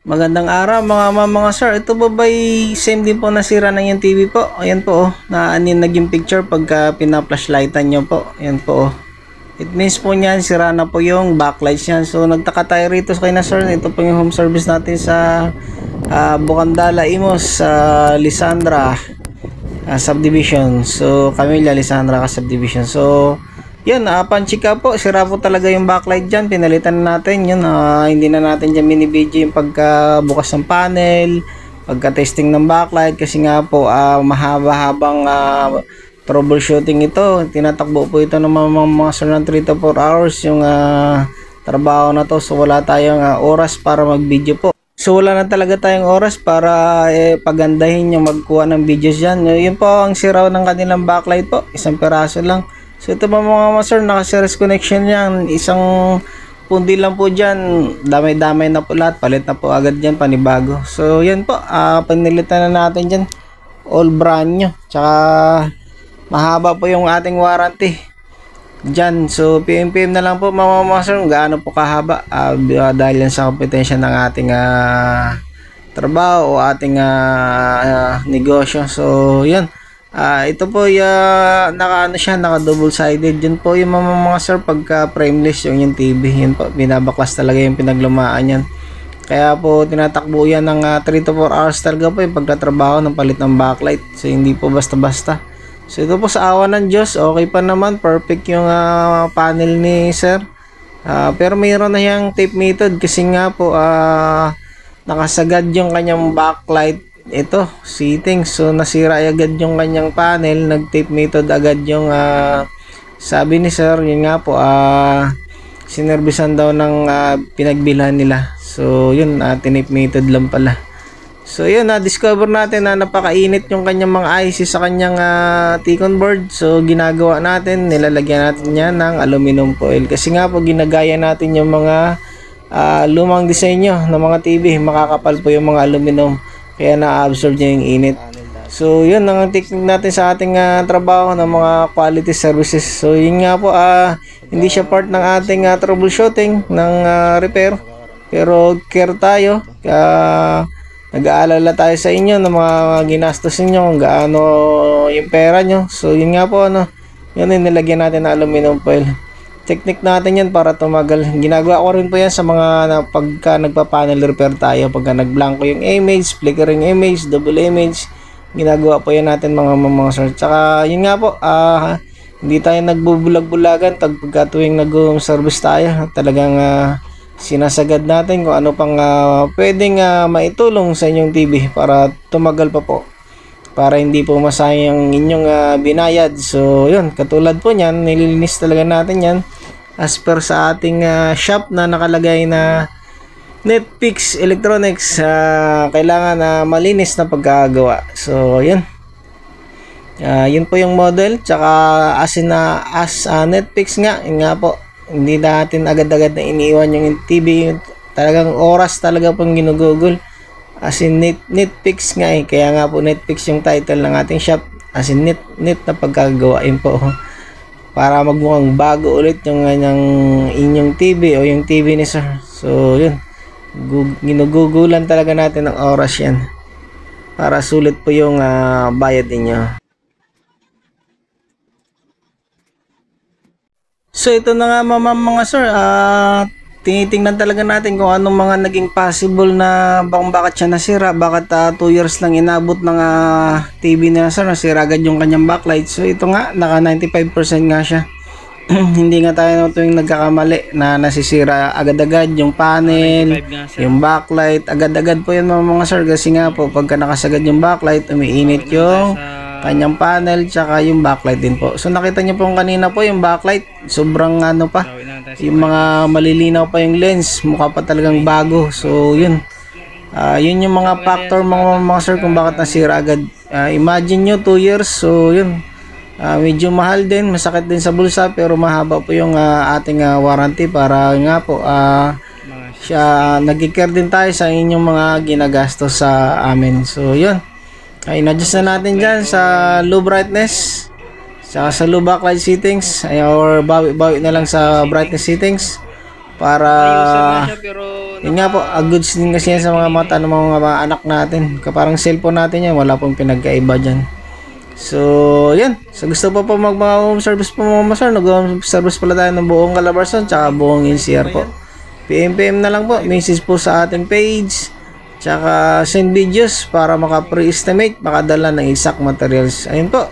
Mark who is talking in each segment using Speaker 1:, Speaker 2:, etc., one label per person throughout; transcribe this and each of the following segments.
Speaker 1: Magandang araw mga sir. Ito ba ba'y same din po nasira ng yung TV po? Ayan po oh. Na anin naging picture pagka pina-flashlightan nyo po. Ayan po oh. It means po niyan sira na po yung backlights niyan. So nagtaka tayo rito kay na sir. Ito po yung home service natin sa Bukandala, Imos, Lisandra subdivision. So Camilla Lisandra subdivision. So yun, panchika po, sira po talaga yung backlight dyan, pinalitan na natin yun, hindi na natin dyan minibidyo yung pagkabukas ng panel, pagka-testing ng backlight, kasi nga po mahaba-habang troubleshooting ito, tinatakbo po ito ng mga sir ng 3 to 4 hours yung trabaho na to, so wala tayong oras para mag-video po. So wala na talaga tayong oras para pagandahin yung magkuha ng videos dyan. Yun po ang sira ng kanilang backlight po, isang peraso lang. So ito pa mga sir, naka-series connection yan, isang pundi lang po dyan, damay-damay na po lahat, palit na po agad dyan, panibago. So yan po, panilitan na natin dyan, all brand new, tsaka mahaba po yung ating warranty dyan. So PM na lang po mga sir, gaano po kahaba, dahil yan sa kompetensya ng ating trabaho o ating negosyo. So yan. Ito po naka double sided yun po yung mga sir, pagka frameless yung TV, yun po binabaklas talaga yung pinaglumaan yan, kaya po tinatakbo yan ng 3 to 4 hours talaga po yung pagtatrabaho ng palit ng backlight. So hindi po basta basta. So ito po sa awa ng Diyos, okay pa naman, perfect yung panel ni sir, pero mayroon na yung tape method kasi nga po nakasagad yung kanyang backlight ito settings, so nasira agad yung kanyang panel, nag tape method agad yung sabi ni sir, yun nga po sinerbisan daw ng pinagbilhan nila. So yun, tinape method lang pala. So yun, discover natin na napakainit yung kanyang mga IC sa kanyang T-con board. So ginagawa natin, nilalagyan natin yan ng aluminum foil kasi nga po ginagaya natin yung mga lumang disenyo ng mga TV, makakapal po yung mga aluminum, kaya na-absorb niya yung init. So yun ang technique natin sa ating trabaho ng mga quality services. So yun nga po, hindi siya part ng ating troubleshooting ng repair, pero care tayo, nag-aalala tayo sa inyo ng mga ginastos niyo, kung gaano yung pera nyo. So yun nga po, yun yung nilagyan natin ng aluminum foil. Technique natin yan para tumagal. Ginagawa ko rin po yan sa mga pagka nagpa-panel repair tayo, pagka nagblanko yung image, flickering image, double image, ginagawa po yan natin mga sir. Tsaka yun nga po, hindi tayo nagbubulag-bulagan pagka tuwing nag-home service tayo, talagang sinasagad natin kung ano pang pwedeng maitulong sa inyong TV para tumagal pa po, para hindi po masayang inyong binayad. So yun, katulad po niyan, nililinis talaga natin yan as per sa ating shop na nakalagay na Netflix Electronics. Kailangan na malinis na pagkagawa. So yun, yun po yung model, tsaka as Netflix nga, yun nga po, hindi natin agad-agad na iniiwan yung TV, talagang oras talaga pong ginugugol. As in Netflix nga kaya nga po Netflix yung title ng ating shop, as in net na pagkagawain po para magmukhang bago ulit yung inyong TV o yung TV ni sir. So yun, ginugugulan talaga natin ng oras yan para sulit po yung bayad ninyo. So ito na nga mga sir, tinitingnan talaga natin kung anong mga naging possible na bakit siya nasira, bakit 2 years lang inabot ng TV na sir, nasira agad yung kanyang backlight. So ito nga, naka 95% nga siya. Hindi nga tayo tuwing nagkakamali na nasisira agad-agad yung panel, yung backlight, agad-agad po yan mga sir, kasi nga po pagka nakasagad yung backlight, umiinit yung kanyang panel, tsaka yung backlight din po. So nakita niyo po kanina po yung backlight, sobrang pa, yung mga malilinaw pa yung lens, mukha pa talagang bago. So yun, yun yung mga factor mga sir kung bakit nasira agad. Imagine nyo 2 years, so yun, medyo mahal din, masakit din sa bulsa, pero mahaba po yung ating warranty para nga po nag-care din tayo sa inyong mga ginagastos sa amin. So yun, in-adjust na natin dyan sa low brightness, sa low backlight settings, or bawi na lang sa brightness settings para Yun nga po, goods din kasi yan sa mga mata ng mga anak natin. Parang cellphone natin yan, wala pong pinagkaiba dyan. So, yan. So, gusto pa po mag-home service po mga masar. Nag-home service pala tayo ng buong Calabarzon tsaka buong NCR po. PM na lang po. Message po sa ating page. Tsaka send videos para maka-pre-estimate, makadala ng exact materials. Ayun po.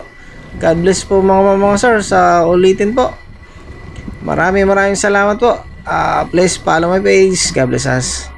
Speaker 1: God bless po mga sir. Sa ulitin po. Maraming salamat po. Please follow my page. God bless us.